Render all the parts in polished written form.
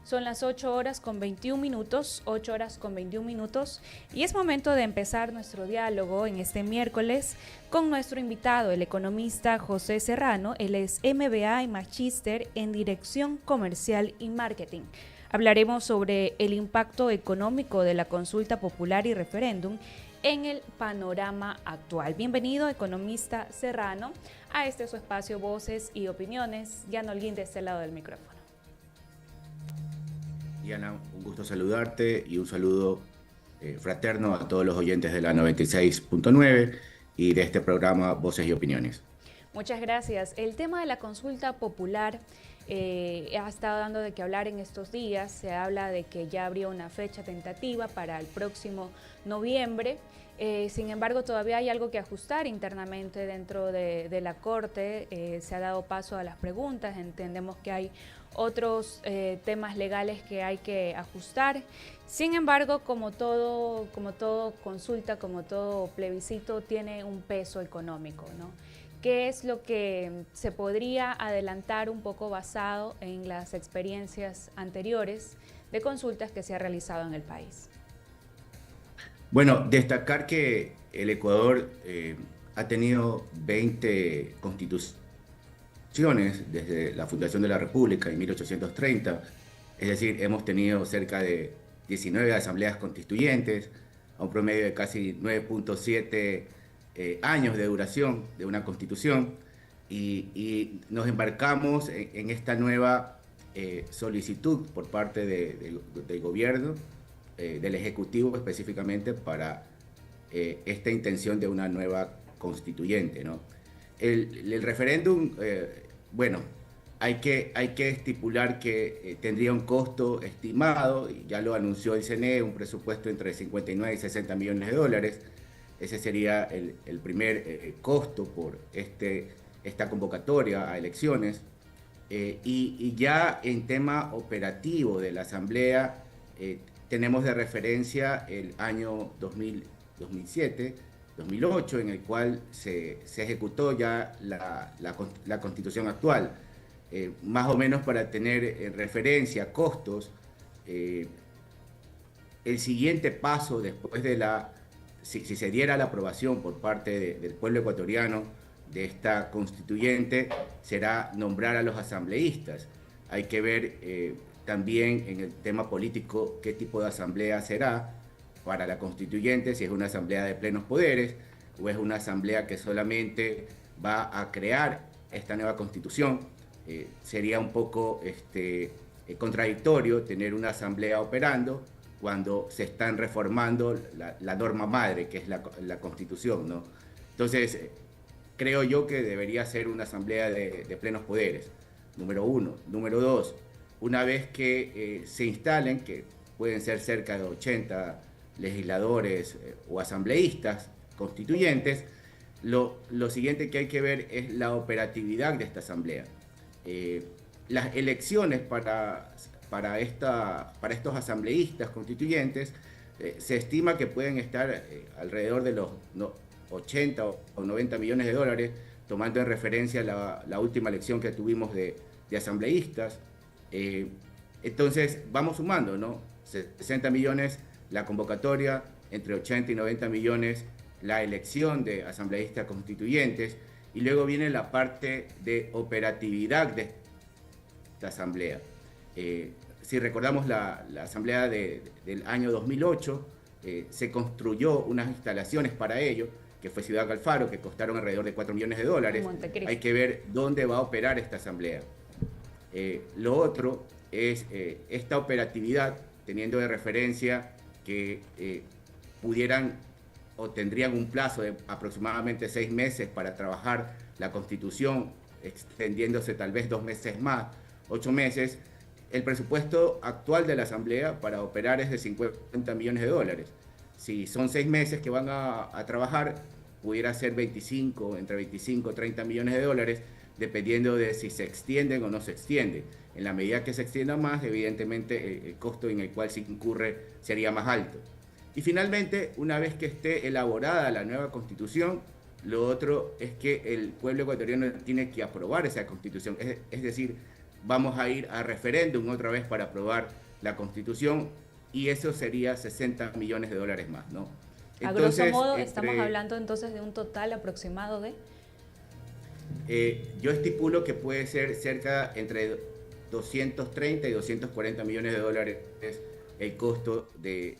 Son las 8 horas con 21 minutos, 8 horas con 21 minutos, y es momento de empezar nuestro diálogo en este miércoles con nuestro invitado, el economista José Serrano. Él es MBA y Magíster en Dirección Comercial y Marketing. Hablaremos sobre el impacto económico de la consulta popular y referéndum en el panorama actual. Bienvenido, economista Serrano, a este su espacio Voces y Opiniones. Jan Holguín de este lado del micrófono. Diana, un gusto saludarte y un saludo fraterno a todos los oyentes de la 96.9 y de este programa Voces y Opiniones. Muchas gracias. El tema de la consulta popular ha estado dando de qué hablar en estos días. Se habla de que ya habría una fecha tentativa para el próximo noviembre. Sin embargo, todavía hay algo que ajustar internamente dentro de la Corte. Se ha dado paso a las preguntas. Entendemos que hay otros temas legales que hay que ajustar. Sin embargo, como todo consulta, como todo plebiscito, tiene un peso económico, ¿no? ¿Qué es lo que se podría adelantar un poco basado en las experiencias anteriores de consultas que se ha realizado en el país? Bueno, destacar que el Ecuador ha tenido 20 constituciones desde la fundación de la República en 1830, es decir, hemos tenido cerca de 19 asambleas constituyentes, a un promedio de casi 9.7 años de duración de una constitución, y nos embarcamos en esta nueva solicitud por parte del gobierno, del Ejecutivo específicamente, para esta intención de una nueva constituyente, ¿no? El referéndum, bueno, hay que estipular que tendría un costo estimado, y ya lo anunció el CNE, un presupuesto entre 59 y 60 millones de dólares. Ese sería el primer costo por esta convocatoria a elecciones. Y ya en tema operativo de la Asamblea, tenemos de referencia el año 2007, 2008, en el cual se ejecutó ya la Constitución actual. Más o menos para tener referencia, costos, el siguiente paso después de si se diera la aprobación por parte del pueblo ecuatoriano de esta constituyente, será nombrar a los asambleístas. Hay que ver también en el tema político qué tipo de asamblea será para la constituyente, si es una asamblea de plenos poderes o es una asamblea que solamente va a crear esta nueva constitución. Sería un poco contradictorio tener una asamblea operando cuando se están reformando la norma madre, que es la Constitución, ¿no? Entonces, creo yo que debería ser una asamblea de plenos poderes, número uno. Número dos, una vez que se instalen, que pueden ser cerca de 80 legisladores o asambleístas constituyentes, lo siguiente que hay que ver es la operatividad de esta asamblea. Las elecciones para estos asambleístas constituyentes se estima que pueden estar alrededor de los 80 o 90 millones de dólares, tomando en referencia la última elección que tuvimos de asambleístas. Entonces vamos sumando, ¿no? 60 millones la convocatoria, entre 80 y 90 millones la elección de asambleístas constituyentes, y luego viene la parte de operatividad de esta asamblea. Si recordamos la asamblea del año 2008, se construyó unas instalaciones para ello, que fue Ciudad Alfaro, que costaron alrededor de 4 millones de dólares. Hay que ver dónde va a operar esta asamblea. Lo otro es esta operatividad, teniendo de referencia que pudieran o tendrían un plazo de aproximadamente 6 meses para trabajar la Constitución, extendiéndose tal vez 2 meses más, 8 meses. El presupuesto actual de la Asamblea para operar es de 50 millones de dólares. Si son 6 meses que van a trabajar, pudiera ser entre 25 y 30 millones de dólares, dependiendo de si se extienden o no se extienden. En la medida que se extienda más, evidentemente el costo en el cual se incurre sería más alto. Y finalmente, una vez que esté elaborada la nueva Constitución, lo otro es que el pueblo ecuatoriano tiene que aprobar esa Constitución, es decir, vamos a ir a referéndum otra vez para aprobar la Constitución y eso sería 60 millones de dólares más, ¿no? A grosso Entonces, modo, estamos hablando entonces de un total aproximado de... yo estipulo que puede ser cerca entre 230 y 240 millones de dólares el costo de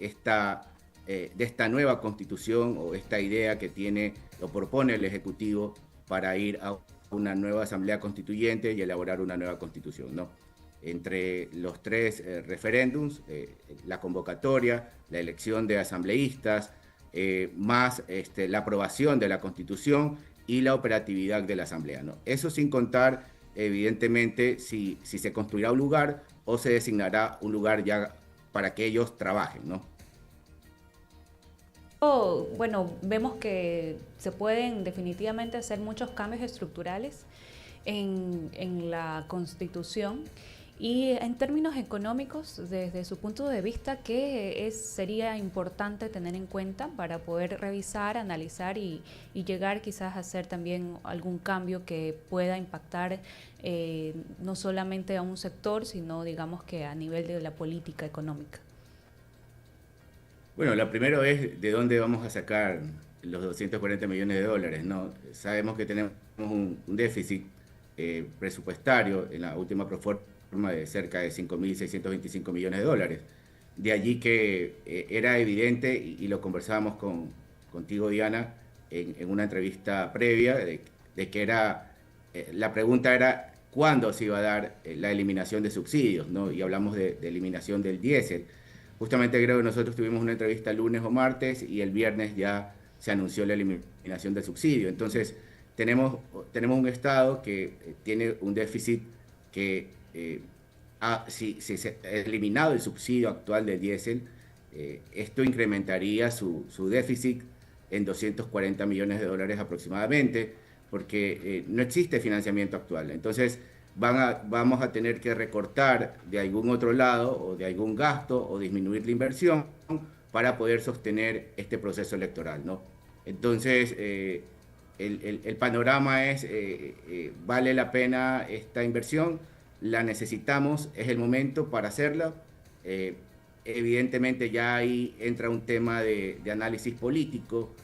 esta nueva constitución o esta idea que tiene o propone el Ejecutivo para ir a una nueva asamblea constituyente y elaborar una nueva constitución, ¿no? Entre los tres referéndums, la convocatoria, la elección de asambleístas, más la aprobación de la constitución y la operatividad de la asamblea, ¿no? Eso sin contar, evidentemente, si se construirá un lugar o se designará un lugar ya para que ellos trabajen, ¿no? Bueno, vemos que se pueden definitivamente hacer muchos cambios estructurales en la Constitución. Y en términos económicos, desde su punto de vista, ¿qué sería importante tener en cuenta para poder revisar, analizar y llegar quizás a hacer también algún cambio que pueda impactar no solamente a un sector, sino digamos que a nivel de la política económica? Bueno, la primera es de dónde vamos a sacar los 240 millones de dólares, ¿no? Sabemos que tenemos un déficit presupuestario en la última proforma de cerca de 5.625 millones de dólares. De allí que era evidente, y lo conversábamos contigo, Diana, en una entrevista previa, de que la pregunta era cuándo se iba a dar la eliminación de subsidios, ¿no? Y hablamos de eliminación del diésel. Justamente creo que nosotros tuvimos una entrevista el lunes o martes y el viernes ya se anunció la eliminación del subsidio. Entonces, tenemos un Estado que tiene un déficit que, si se ha eliminado el subsidio actual del diésel, esto incrementaría su déficit en 240 millones de dólares aproximadamente, porque no existe financiamiento actual. Entonces, vamos a tener que recortar de algún otro lado o de algún gasto o disminuir la inversión para poder sostener este proceso electoral, ¿no? Entonces, el panorama es, ¿vale la pena esta inversión? ¿La necesitamos? ¿Es el momento para hacerla? Evidentemente ya ahí entra un tema de análisis político.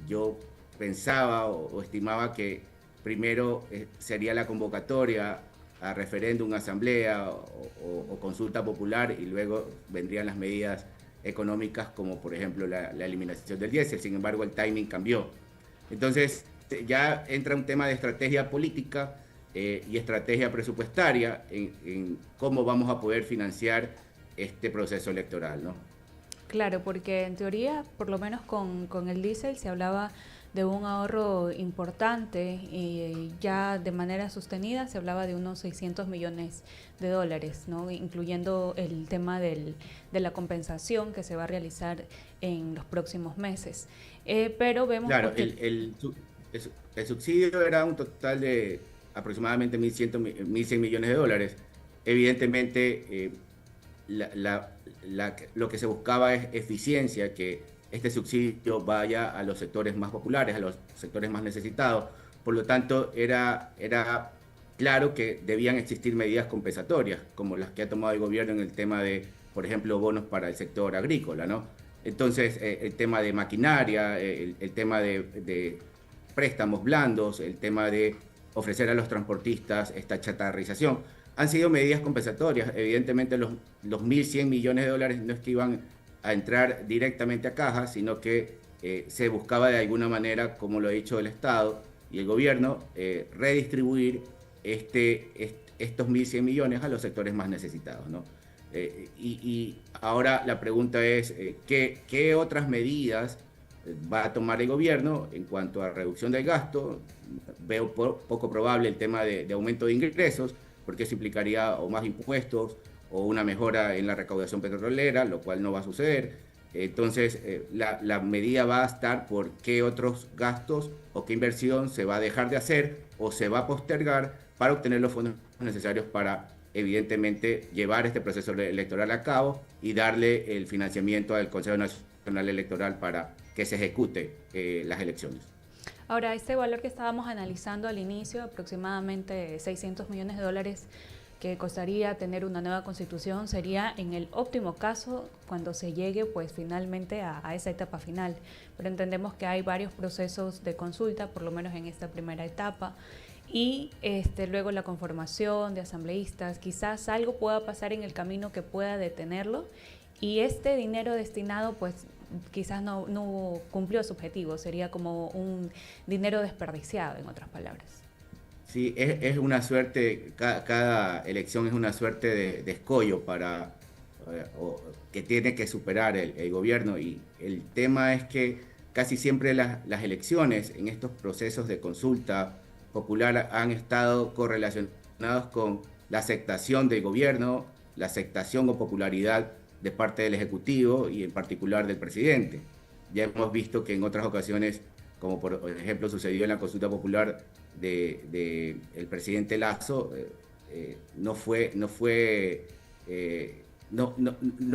Yo pensaba o estimaba que primero sería la convocatoria a referéndum, asamblea o consulta popular y luego vendrían las medidas económicas como por ejemplo la eliminación del diésel. Sin embargo, el timing cambió. Entonces ya entra un tema de estrategia política y estrategia presupuestaria en cómo vamos a poder financiar este proceso electoral, ¿no? Claro, porque en teoría, por lo menos con el diésel, se hablaba de un ahorro importante y ya de manera sostenida se hablaba de unos 600 millones de dólares, ¿no? Incluyendo el tema de la compensación que se va a realizar en los próximos meses. Pero vemos... Claro, el subsidio era un total de aproximadamente 1.100 millones de dólares. Evidentemente, lo que se buscaba es eficiencia, que este subsidio vaya a los sectores más populares, a los sectores más necesitados. Por lo tanto, era claro que debían existir medidas compensatorias, como las que ha tomado el gobierno en el tema de, por ejemplo, bonos para el sector agrícola, ¿no? Entonces, el tema de maquinaria, el tema de préstamos blandos, el tema de ofrecer a los transportistas esta chatarrización, han sido medidas compensatorias. Evidentemente, los 1.100 millones de dólares no es que iban a entrar directamente a caja, sino que se buscaba de alguna manera, como lo ha dicho el Estado y el gobierno, redistribuir estos 1.100 millones a los sectores más necesitados, ¿no? Y ahora la pregunta es, ¿qué otras medidas va a tomar el gobierno en cuanto a reducción del gasto? Veo poco probable el tema de aumento de ingresos, porque eso implicaría o más impuestos o una mejora en la recaudación petrolera, lo cual no va a suceder. Entonces, la medida va a estar por qué otros gastos o qué inversión se va a dejar de hacer o se va a postergar para obtener los fondos necesarios para, evidentemente, llevar este proceso electoral a cabo y darle el financiamiento al Consejo Nacional Electoral para que se ejecute las elecciones. Ahora, este valor que estábamos analizando al inicio, aproximadamente 600 millones de dólares que costaría tener una nueva constitución, sería en el óptimo caso cuando se llegue pues finalmente a esa etapa final. Pero entendemos que hay varios procesos de consulta, por lo menos en esta primera etapa, y luego la conformación de asambleístas. Quizás algo pueda pasar en el camino que pueda detenerlo, y este dinero destinado pues quizás no cumplió su objetivo, sería como un dinero desperdiciado, en otras palabras. Sí, es una suerte, cada elección es una suerte de escollo que tiene que superar el gobierno, y el tema es que casi siempre las elecciones en estos procesos de consulta popular han estado correlacionados con la aceptación del gobierno, la aceptación o popularidad de parte del Ejecutivo y en particular del presidente. Ya hemos visto que en otras ocasiones, como por ejemplo sucedió en la consulta popular el presidente Lasso, no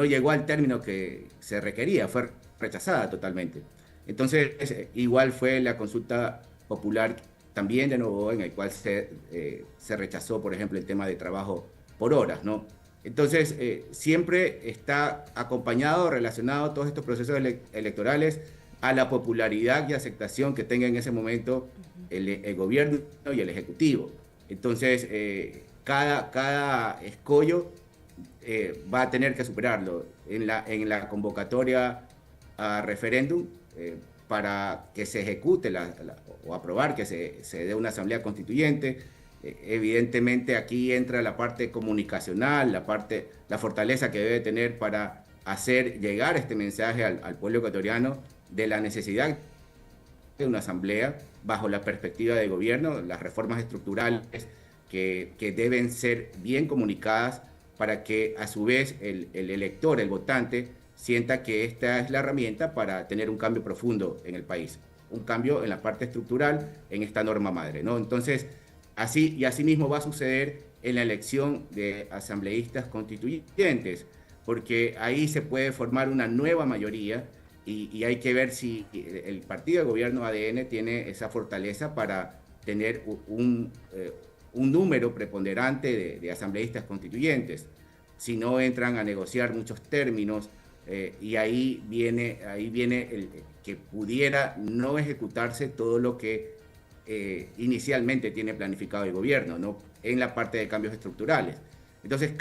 llegó al término que se requería, fue rechazada totalmente. Entonces, igual fue la consulta popular también de nuevo, en el cual se rechazó, por ejemplo, el tema de trabajo por horas, ¿no? Entonces, siempre está acompañado, relacionado todos estos procesos electorales a la popularidad y aceptación que tenga en ese momento el gobierno y el ejecutivo. Entonces, cada escollo va a tener que superarlo. En la convocatoria a referéndum, para que se ejecute o aprobar que se dé una asamblea constituyente, evidentemente aquí entra la parte comunicacional, la fortaleza que debe tener para hacer llegar este mensaje al pueblo ecuatoriano de la necesidad de una asamblea bajo la perspectiva de gobierno, las reformas estructurales que deben ser bien comunicadas para que a su vez el elector, el votante, sienta que esta es la herramienta para tener un cambio profundo en el país, un cambio en la parte estructural en esta norma madre, ¿no? Entonces, así mismo va a suceder en la elección de asambleístas constituyentes, porque ahí se puede formar una nueva mayoría y hay que ver si el partido de gobierno ADN tiene esa fortaleza para tener un número preponderante de asambleístas constituyentes. Si no entran a negociar muchos términos, y ahí viene que pudiera no ejecutarse todo lo que inicialmente tiene planificado el gobierno, ¿no? En la parte de cambios estructurales. Entonces,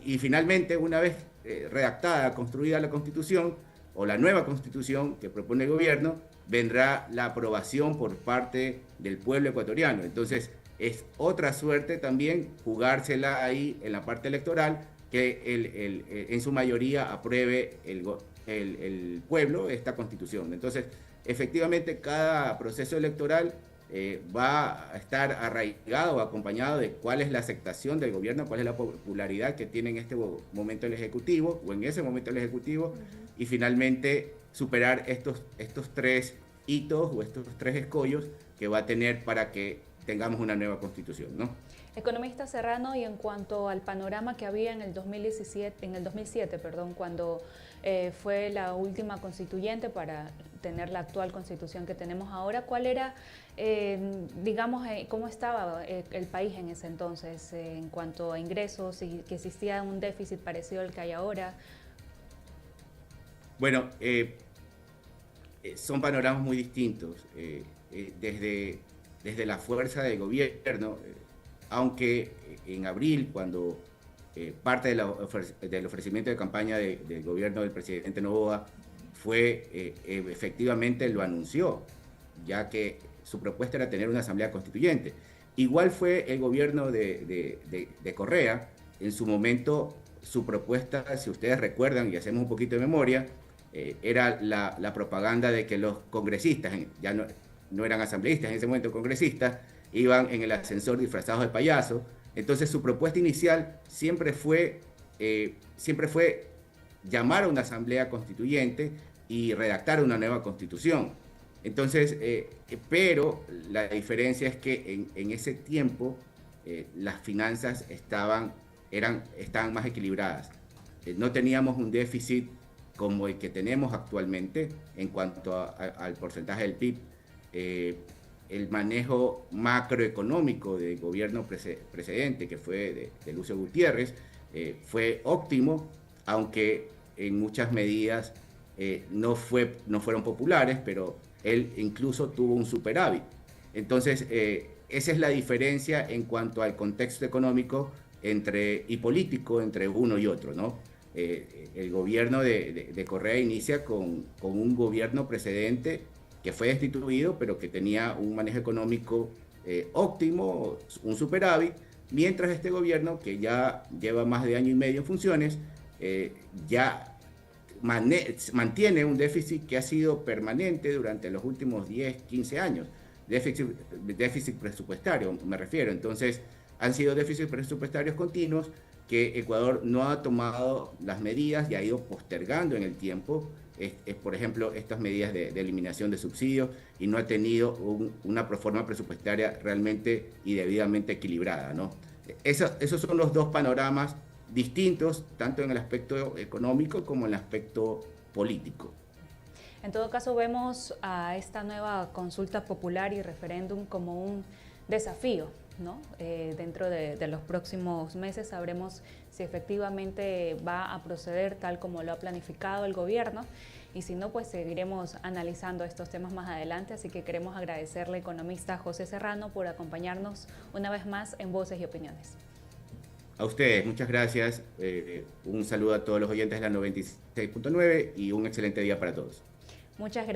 y finalmente, una vez redactada, construida la Constitución, o la nueva Constitución que propone el gobierno, vendrá la aprobación por parte del pueblo ecuatoriano. Entonces, es otra suerte también jugársela ahí en la parte electoral, que en su mayoría apruebe el pueblo esta Constitución. Entonces, efectivamente, cada proceso electoral va a estar arraigado o acompañado de cuál es la aceptación del gobierno, cuál es la popularidad que tiene en este momento el Ejecutivo, o en ese momento el Ejecutivo, y finalmente superar estos tres hitos o estos tres escollos que va a tener para que tengamos una nueva Constitución, ¿no? Economista Serrano, y en cuanto al panorama que había en el 2007, cuando fue la última constituyente para tener la actual constitución que tenemos ahora, ¿cuál era, cómo estaba el país en ese entonces en cuanto a ingresos, y que existía un déficit parecido al que hay ahora? Bueno, son panoramas muy distintos. Desde la fuerza del gobierno, aunque en abril, cuando parte del ofrecimiento de campaña del gobierno del presidente Noboa fue, efectivamente lo anunció, ya que su propuesta era tener una asamblea constituyente. Igual fue el gobierno de Correa. En su momento, su propuesta, si ustedes recuerdan y hacemos un poquito de memoria, era la propaganda de que los congresistas, ya no eran asambleístas en ese momento, congresistas, iban en el ascensor disfrazados de payaso. Entonces su propuesta inicial siempre fue llamar a una asamblea constituyente y redactar una nueva constitución. Entonces, pero la diferencia es que en ese tiempo las finanzas estaban más equilibradas. No teníamos un déficit como el que tenemos actualmente en cuanto al porcentaje del PIB. el manejo macroeconómico del gobierno precedente, que fue de Lucio Gutiérrez, fue óptimo, aunque en muchas medidas no fueron populares, pero él incluso tuvo un superávit. Entonces, esa es la diferencia en cuanto al contexto económico y político entre uno y otro, ¿no? El gobierno de Correa inicia con un gobierno precedente que fue destituido, pero que tenía un manejo económico óptimo, un superávit, mientras este gobierno, que ya lleva más de año y medio en funciones, ya mantiene un déficit que ha sido permanente durante los últimos 10, 15 años. Déficit presupuestario, me refiero. Entonces, han sido déficits presupuestarios continuos que Ecuador no ha tomado las medidas y ha ido postergando en el tiempo, por ejemplo, estas medidas de eliminación de subsidios, y no ha tenido una proforma presupuestaria realmente y debidamente equilibrada, ¿no? Esos son los dos panoramas distintos, tanto en el aspecto económico como en el aspecto político. En todo caso, vemos a esta nueva consulta popular y referéndum como un desafío, ¿no? Dentro de los próximos meses sabremos si efectivamente va a proceder tal como lo ha planificado el gobierno, y si no, pues seguiremos analizando estos temas más adelante. Así que queremos agradecerle al economista José Serrano por acompañarnos una vez más en Voces y Opiniones. A ustedes, muchas gracias. Un saludo a todos los oyentes de la 96.9 y un excelente día para todos. Muchas gracias.